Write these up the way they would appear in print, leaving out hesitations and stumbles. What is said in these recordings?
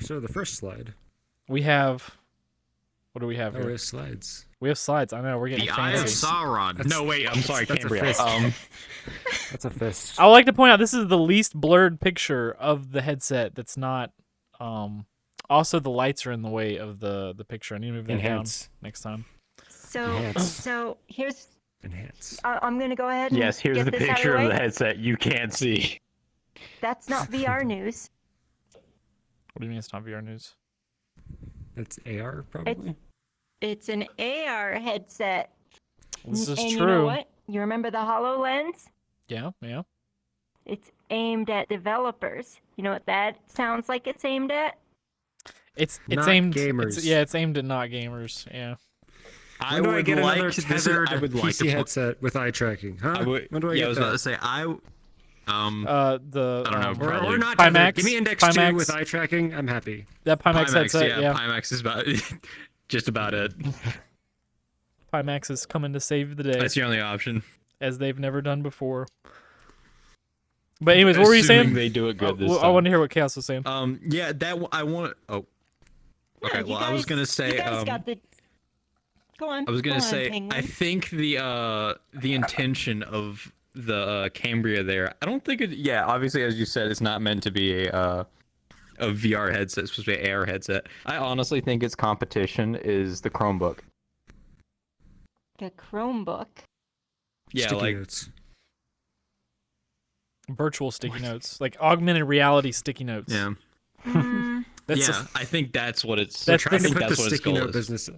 So the first slide. We have. What do we have Oh, here? we have slides. We have slides. I know we're getting The Eye of fancy. Sauron. No, wait. I'm sorry, that's a Cambria. fist. That's a fist. I would like to point out this is the least blurred picture of the headset. That's not. Also, the lights are in the way of the picture. I need to move that Enhance. down next time. So here's. Enhance. I'm gonna go ahead and Yes, here's get the this out picture of of the the way. headset you can't see. That's not VR news. What do you mean it's not VR news? That's AR, probably. It's an AR headset. This is and true. You know what? You remember the HoloLens? Yeah. It's aimed at developers. You know what that sounds like it's aimed at? It's Not aimed. gamers. It's aimed at not gamers. Yeah. When do I get another this- tethered I would like PC to headset with eye tracking? Huh? I would, When do I yeah, get I was that? about to say The I don't know, or, probably not Pimax. tethered. Give me Index 2 Pimax. with eye tracking. I'm happy. that Pimax headset. Yeah. Pimax is about just about it. Pimax is coming to save the day, That's your only option. as they've never done before. But anyways, what were you Assuming saying? they do it good this I time. want to hear what Chaos was saying. Yeah, I want. Oh, okay. Yeah, Well, I was gonna say. You guys got the. Go on. I was gonna go on, say. Penguin. I think the intention of the Cambria there. I don't think it. Yeah, obviously, as you said, it's not meant to be a VR headset. It's supposed to be an AR headset. I honestly think its competition is the Chromebook. The Chromebook. Yeah, Sticky like notes. Virtual sticky notes, like augmented reality sticky notes. yeah. That's Yeah, I think that's what it's. That's- I Trying to think put the that's what its sticky goal note is. business.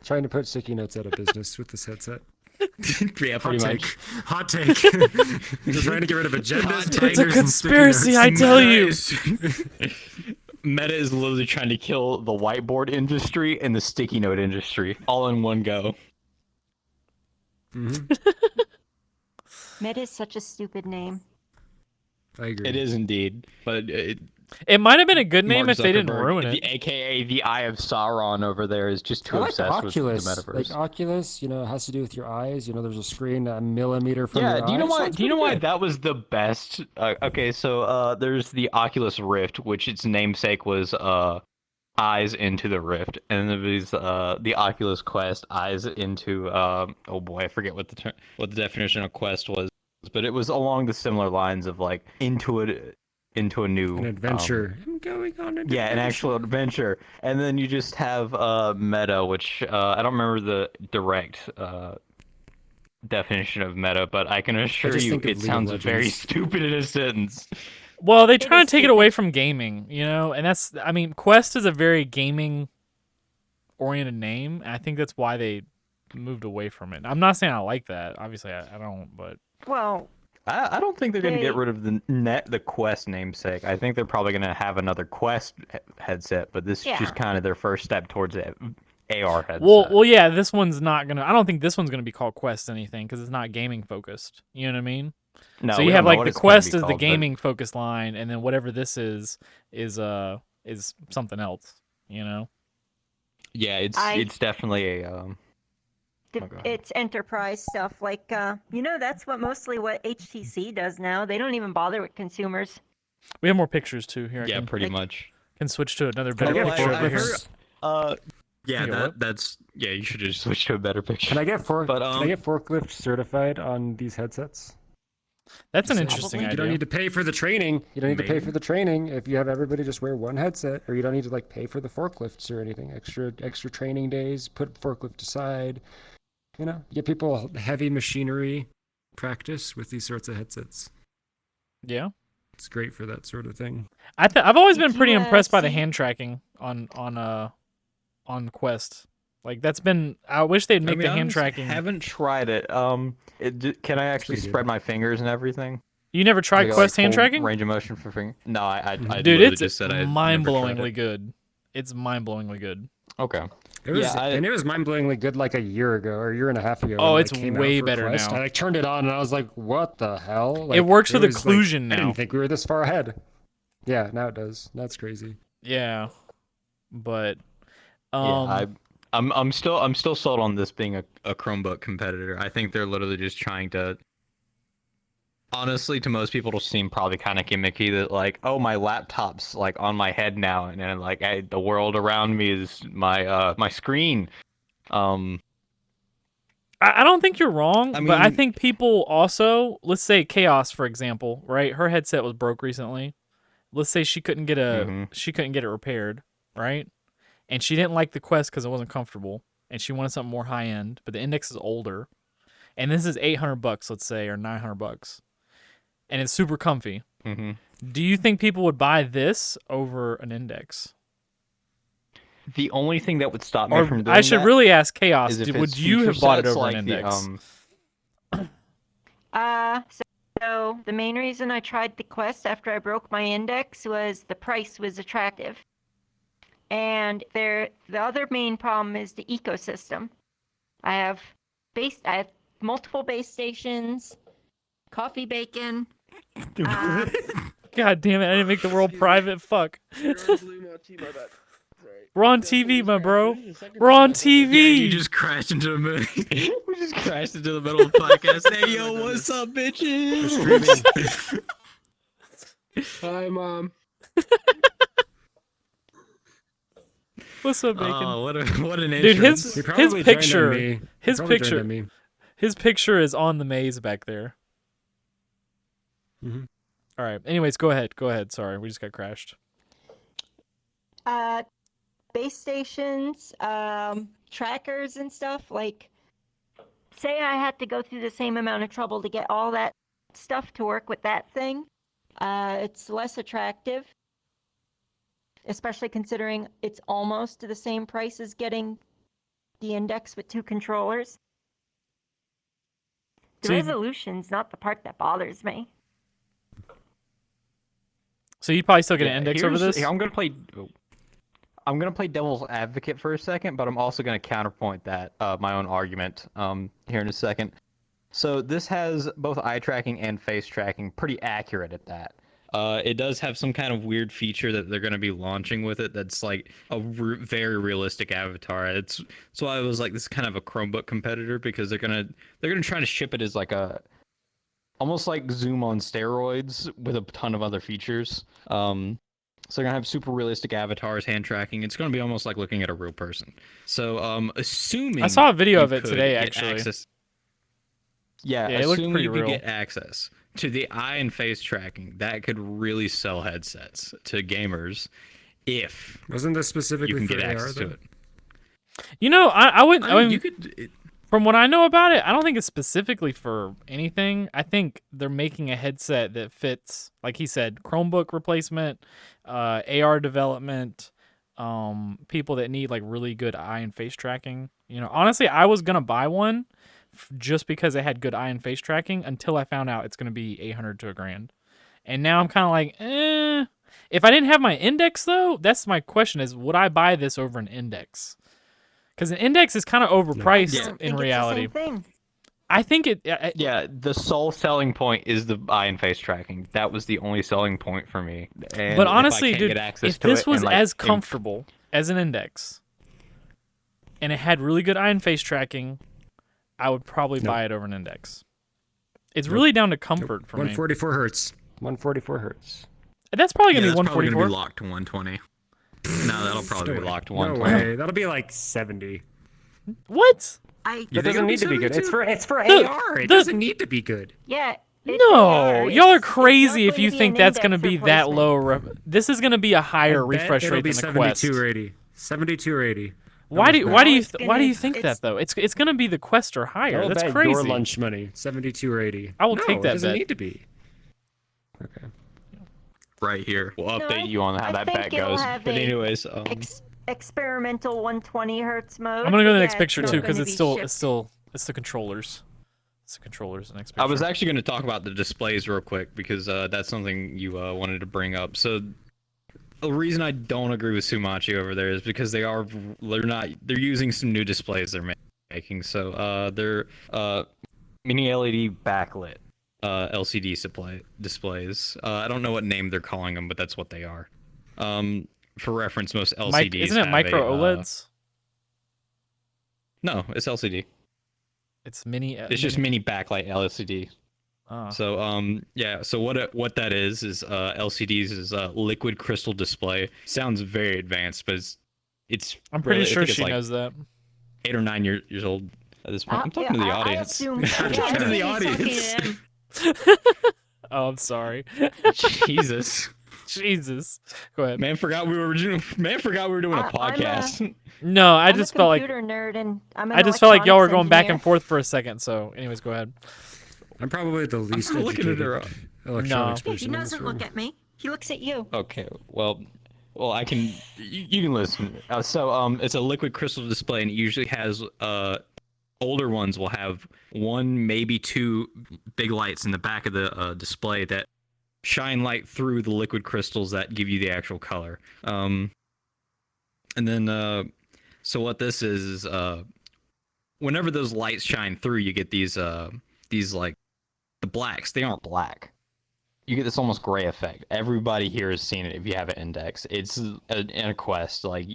Trying to put sticky notes out of business with this headset. Yeah, Hot pretty take. much. Hot take. Just trying to get rid of agendas. Hot take. tigers, It's a and conspiracy, sticky I notes. tell you. Meta is literally trying to kill the whiteboard industry and the sticky note industry all in one go. Meta is such a stupid name. I agree. It is indeed, but It might have been a good name Mark if they didn't Zuckerberg, ruin it. AKA the Eye of Sauron over there, is just too I like obsessed with the Oculus. metaverse. Like Oculus, it has to do with your eyes. There's a screen a millimeter from Yeah, your do you know eye. why? Sounds Do you know pretty why good. that was the best? Okay, so there's the Oculus Rift, which its namesake was eyes into the Rift, and there was the Oculus Quest, eyes into oh boy, I forget what the definition of Quest was, but it was along the similar lines of like into a new An adventure. I'm going on an yeah, an adventure. actual adventure, and then you just have meta, which I don't remember the direct definition of meta, but I can assure just you think of it League of sounds very Legends. stupid in a sentence. Well, they It try to is take it stupid. away from gaming, and that's. I mean, Quest is a very gaming-oriented name, and I think that's why they moved away from it. I'm not saying I like that. Obviously, I don't, but Well, I don't think they're gonna get They- rid of the Quest namesake. I think they're probably gonna have another Quest headset, but this is Yeah. just kind of their first step towards the AR headset. well, yeah. This one's not gonna. I don't think this one's gonna be called Quest anything because it's not gaming focused. You know what I mean? no, So we you don't have know like what the it's gonna be Quest is the called, but- gaming focused line, and then whatever this is something else. Yeah, I- it's definitely a the, Oh, go ahead. it's enterprise stuff. Like, that's mostly what HTC does now. They don't even bother with consumers. We have more pictures too here. yeah, I pretty like- much. can switch to another Can I better get picture forklifts? over here. Yeah, You know what? you should just switch to a better picture. Can I get But, can I get forklift certified on these headsets? That's an So interesting you idea. don't need to pay for the training. You don't need to pay Maybe. for the training if you have everybody just wear one headset, or you don't need to pay for the forklifts or anything. Extra training days. Put forklift aside. Get people heavy machinery practice with these sorts of headsets. Yeah. It's great for that sort of thing. I've always been Did pretty you, impressed by the see- hand tracking on Quest. Like that's been. I wish they'd make the hand tracking. Haven't tried it. Can I actually pretty good. spread my fingers and everything? You never tried Like, Quest hand full tracking? Range of motion for finger? No, I Dude, literally it's just said I mind-blowingly good. It's mind-blowingly good. Okay. It was, Yeah, and it was mind-blowingly good like a year ago or a year and a half ago. Oh, when it it's came out way for better Quest. now. I Turned it on and I was like, "What the hell?" It works with was, occlusion I now. didn't think we were this far ahead. Yeah, now it does. That's crazy. Yeah, but Yeah, I'm still sold on this being a Chromebook competitor. I think they're literally just trying to honestly, to most people, it'll seem probably kind of gimmicky that like, oh, my laptop's like on my head now, and then like the world around me is my screen. I don't think you're wrong, I but I mean- think people also, let's say Chaos, for example, right? Her headset was broke recently. Let's say she couldn't get it repaired, right? And she didn't like the Quest because it wasn't comfortable, and she wanted something more high end, but the Index is older. And this is $800, let's say, or $900, and it's super comfy. Mm-hmm. Do you think people would buy this over an Index? The only thing that would stop me Or from doing I should that really ask Chaos, is if would it's you feature have bought it sets over like an the, Index? So the main reason I tried the Quest after I broke my Index was the price was attractive. And the other main problem is the ecosystem. I have multiple base stations, coffee bacon. God damn it, I didn't make the world private. Fuck. You're on Blue Mochi, my bad. Sorry. We're on Definitely TV, my crashed. bro. This is the second We're time on I've done this. TV. Yeah, you just crashed into the moon. We just crashed into the middle of the podcast. Hey, yo, what's up, bitches? Hi, Mom. What's up, Bacon? Oh, what an Dude, entrance. He probably joined picture- on me. his He probably joined picture- on me. His picture is on the maze back there. Mhm. All right. Anyways, go ahead. Go ahead. Sorry, we just got crashed. Base stations, trackers and stuff. Like, say I had to go through the same amount of trouble to get all that stuff to work with that thing. It's less attractive, especially considering it's almost the same price as getting the Index with 2 controllers. The So you- resolution's not the part that bothers me. So you'd probably still get Yeah, an Index over here's- this? I'm gonna play devil's advocate for a second, but I'm also gonna counterpoint that my own argument here in a second. So this has both eye tracking and face tracking, pretty accurate at that. It does have some kind of weird feature that they're gonna be launching with it. That's like a very realistic avatar. That's why I was like, this is kind of a Chromebook competitor because they're gonna try to ship it as like a almost like Zoom on steroids with a ton of other features. So they're gonna have super realistic avatars, hand tracking. It's gonna be almost like looking at a real person. So assuming I saw a video you of it could today, get actually. access- Yeah, Yeah, it looked assuming pretty you could real. get access to the eye and face tracking, that could really sell headsets to gamers if Wasn't this you specifically can for get AR access to though? it. You know, I wouldn't. I mean, you could. from what I know about it, I don't think it's specifically for anything. I think they're making a headset that fits, like he said, Chromebook replacement, AR development, people that need like really good eye and face tracking. You know, honestly, I was gonna buy one just because it had good eye and face tracking until I found out it's gonna be $800 to $1,000, and now I'm kind of like, eh. If I didn't have my Index though, that's my question: is would I buy this over an Index? Because an Index is kind of overpriced Yeah. I don't in think reality. It's the same thing. I think it. Yeah, the sole selling point is the eye and face tracking. That was the only selling point for me. And But if I honestly, can't dude, get access if to this it was and, like, as comfortable as an Index, and it had really good eye and face tracking, I would probably buy it over an Index. It's really down to comfort for me. 144 hertz. 144 hertz. That's probably gonna yeah, be that's probably 144. gonna be locked to 120. No, that'll probably be locked to No 120. way. That'll be like 70. What? You That think doesn't it'll need to be good. 72? It's for The- AR. It The- doesn't need to be good. Yeah. it's No, AR. y'all are It's crazy not if you going to be think an that's gonna Index be that replacement. low. This is gonna be a higher I bet refresh it'll rate be than the Quest. 72 or 80. 72 or 80. Why do you No, it's why do gonna- you think it's- that though? It's gonna be the Quest or higher. I'll That's bet crazy. your lunch money. 72 or 80. I will No, take that It doesn't bet. need to be. Okay. Right here. We'll No, update you on how I that think bet it'll goes. have But a anyways, Experimental 120 hertz mode. I'm gonna go to the but next yeah, picture it's too still because gonna it's be still shipped. it's the controllers. It's the controllers. The next picture. I was actually going to talk about the displays real quick because that's something you wanted to bring up. So the reason I don't agree with Sumachi over there is because they're using some new displays they're making. So they're mini LED backlit LCD displays. I don't know what name they're calling them, but that's what they are. For reference, most LCDs Isn't it have micro a, OLEDs? No, it's LCD. It's mini. It's just mini backlight LCD. So what that is LCDs is liquid crystal display. Sounds very advanced, but it's I'm pretty really, I sure think it's she like knows that. 8 or 9 years old at this point. I'm talking to the I audience. assume. I'm yeah, talking to I the assume he's talking audience. to them. Oh, I'm sorry. Jesus. Jesus. Go ahead. Man forgot we were doing a I'm podcast. No, I I'm just a felt like computer nerd, and I'm an I just felt like y'all were electronics going back and engineer. forth for a second. So, anyways, go ahead. I'm probably the least looking at educated her. electronics Yeah, he person in this doesn't room. look at me. He looks at you. Okay, well, I can. You can listen. It's a liquid crystal display, and it usually has older ones will have one, maybe two big lights in the back of the display that shine light through the liquid crystals that give you the actual color. And then, so what this is whenever those lights shine through, you get these like the blacks. They aren't black. You get this almost gray effect. Everybody here has seen it if you have an index. It's in a quest. Like,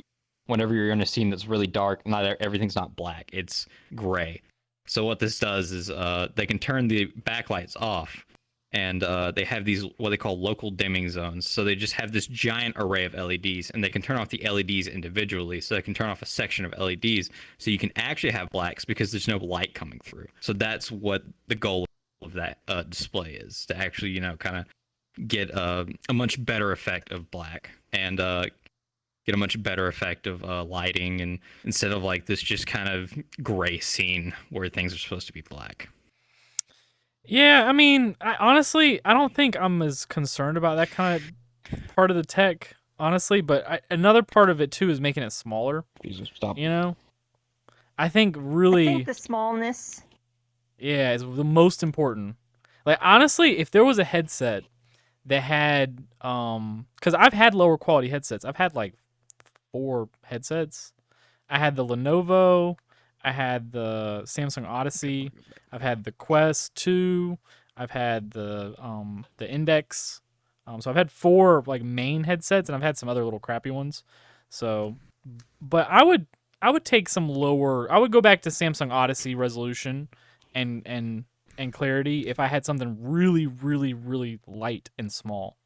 whenever you're in a scene that's really dark, everything's not black. It's gray. So what this does is they can turn the backlights off, and they have these what they call local dimming zones. So they just have this giant array of LEDs, and they can turn off the LEDs individually. So they can turn off a section of LEDs, so you can actually have blacks because there's no light coming through. So that's what the goal of that display is, to actually kind of get a much better effect of black and get a much better effect of lighting, and instead of like this just kind of gray scene where things are supposed to be black. Yeah, I mean, honestly, I don't think I'm as concerned about that kind of part of the tech, honestly. But another part of it too is making it smaller. Jesus, stop. I think I really, think the smallness. yeah, is the most important. Like, honestly, if there was a headset that had, because I've had lower quality headsets. I've had like 4 headsets. I had the Lenovo. I had the Samsung Odyssey. I've had the Quest 2. I've had the Index. So I've had 4 like main headsets, and I've had some other little crappy ones. So, but I would take some lower. I would go back to Samsung Odyssey resolution and clarity if I had something really, really, really light and small.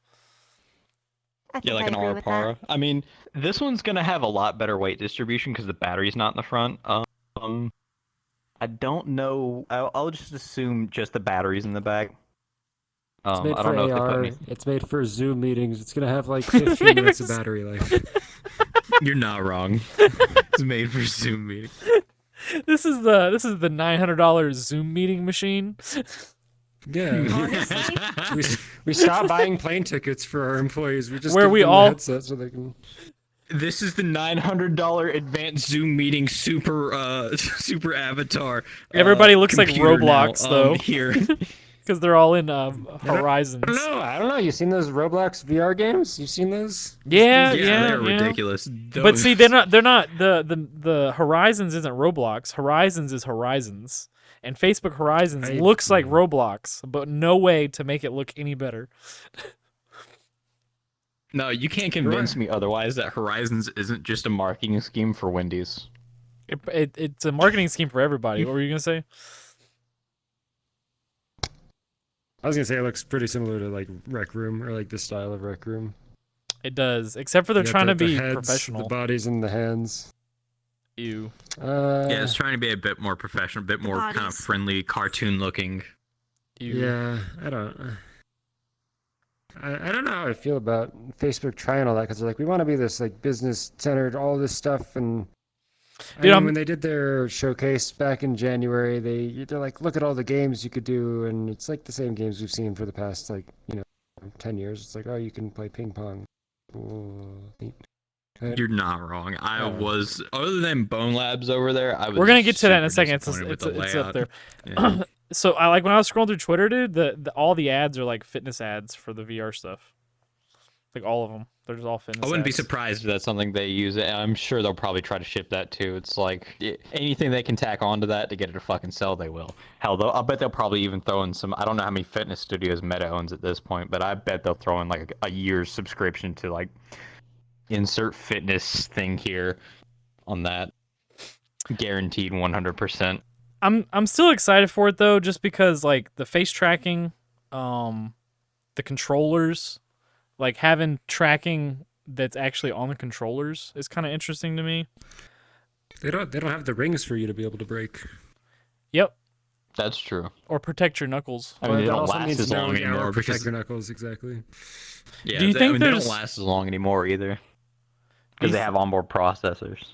I Yeah, think like I an agree with that. Aurora. I mean, this one's gonna have a lot better weight distribution because the battery's not in the front. I don't know. I'll just assume just the battery's in the back. It's made I for don't know if they AR. put any. It's made for Zoom meetings. It's gonna have like 15 minutes of battery life. You're not wrong. It's made for Zoom meeting. This is the $900 Zoom meeting machine. Yeah. Honestly, we stopped buying plane tickets for our employees. We just Where give we them all- the headset so they can. This is the $900 advanced Zoom meeting super avatar. Everybody looks like computer Roblox, now, though. Here. Because they're all in Horizons. I don't know. You seen those Roblox VR games? You seen those? Yeah, they're ridiculous. But see, they're not the Horizons isn't Roblox. Horizons is Horizons. And Facebook Horizons looks like Roblox, but no way to make it look any better. No, you can't convince me otherwise that Horizons isn't just a marketing scheme for Wendy's. It's a marketing scheme for everybody. What were you gonna say? I was gonna say it looks pretty similar to like Rec Room or like the style of Rec Room. It does, except for they're You got trying to the be heads, professional. The bodies and the hands. Ew. Yeah, it's trying to be a bit more professional, a bit more kind of bodies. friendly, cartoon looking. Ew. Yeah, I don't know how I feel. feel about Facebook trying all that because they're like, we want to be this like business centered, all this stuff, and I Dude, mean, when they did their showcase back in January, they're like, look at all the games you could do, and it's like the same games we've seen for the past 10 years. It's like, oh, you can play ping pong. Ooh, neat. You're not wrong. I Oh. was, other than Bone Labs over there, I was. We're gonna get to that in a super second. It's disappointed with the it's up layout. there. Yeah. So I like when I was scrolling through Twitter, dude. All the ads are like fitness ads for the VR stuff. Like all of them, they're just all fitness. I wouldn't be ads. surprised if that's something they use. And I'm sure they'll probably try to ship that too. It's like anything they can tack onto that to get it to fucking sell, they will. Hell, I bet they'll probably even throw in some. I don't know how many fitness studios Meta owns at this point, but I bet they'll throw in like a year's subscription to like insert fitness thing here on that. Guaranteed 100%. I'm still excited for it though, just because like the face tracking the controllers, like having tracking that's actually on the controllers is kind of interesting to me. They don't have the rings for you to be able to break. Yep. That's true. Or protect your knuckles. I mean, they That don't also last means as long yeah, or anymore protect because your knuckles, exactly. yeah, Do you think they don't there's- last as long anymore either Do because you they th- have onboard processors.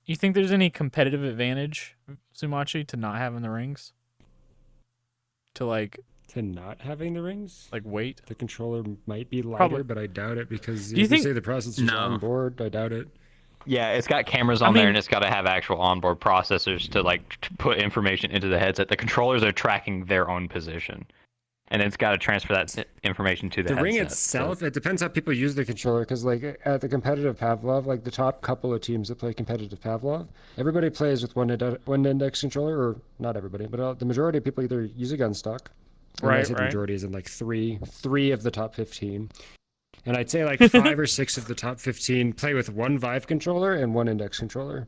You think there's any competitive advantage, Sumachi, to not having the rings? To like To not having the rings? weight? The controller might be lighter, Probably. but I doubt it because Do you if think- you say the processor's No. on board, I doubt it. Yeah, it's got cameras I on there, mean- and it's got to have actual onboard processors to put information into the headset. The controllers are tracking their own position, and it's got to transfer that information to the The headset. ring so- itself, it depends how people use the controller. Because like at the competitive Pavlov, like the top couple of teams that play competitive Pavlov, everybody plays with one index controller, or not everybody, but the majority of people either use a gun stock. And when I Right, say the right. majority is in like three of the top 15. And I'd say like 5 or 6 of the top 15 play with one Vive controller and one index controller.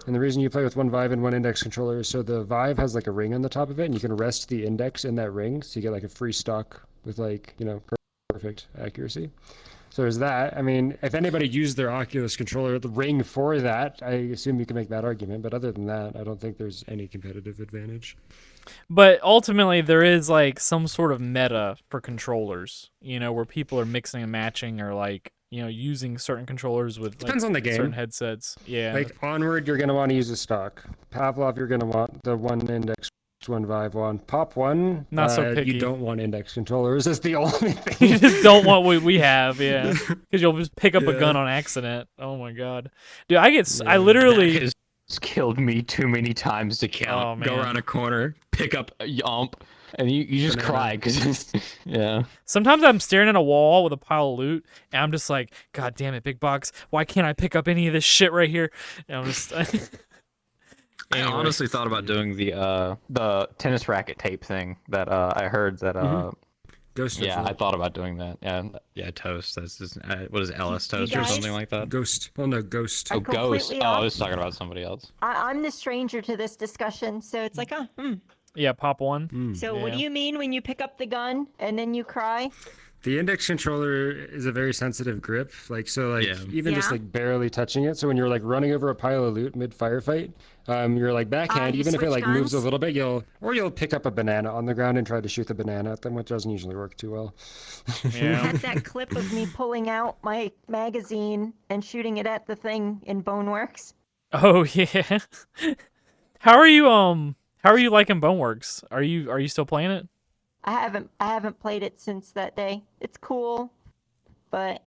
And the reason you play with one Vive and one index controller is so the Vive has like a ring on the top of it, and you can rest the index in that ring, so you get like a free stock with like, perfect accuracy. So there's that. I mean, if anybody used their Oculus controller, the ring for that, I assume you can make that argument. But other than that, I don't think there's any competitive advantage. But ultimately, there is like some sort of meta for controllers, where people are mixing and matching, or like using certain controllers with Depends on the game. certain headsets. Yeah, Like Onward, you're gonna want to use a stock. Pavlov, you're gonna want the one index, one Vive one. Pop one, Not so picky. You don't want index controllers. That's the only you thing. just don't want what we have, yeah, because you'll just pick up a Yeah. gun on accident. Oh my god, dude, I Yeah. literally. That has killed me too many times to count. Oh, Go man. around a corner, pick up a yomp, and you just Banana. cry because yeah. Sometimes I'm staring at a wall with a pile of loot, and I'm just like, God damn it, big box! Why can't I pick up any of this shit right here? And I'm just. I Anyway. honestly thought about doing the tennis racket tape thing that I heard that Ghost. does yeah, I that. thought about doing that. Yeah, Toast. That's just, what is it, LS Toast or guys- something like that? Ghost. Well, no, Ghost. Oh, I'm Ghost. completely Oh, I off. was talking about somebody else. I'm the stranger to this discussion, so it's like, Yeah, pop one. Mm. So what Yeah. do you mean when you pick up the gun and then you cry? The index controller is a very sensitive grip. Yeah. Even just Yeah. like barely touching it. So when you're like running over a pile of loot mid firefight, you're like backhand. you Even if it switch like moves a guns? little bit, you'll pick up a banana on the ground and try to shoot the banana at them, which doesn't usually work too well. I Yeah. had that clip of me pulling out my magazine and shooting it at the thing in Boneworks. Oh yeah. How are you liking Boneworks? Are you still playing it? I haven't played it since that day. It's cool, but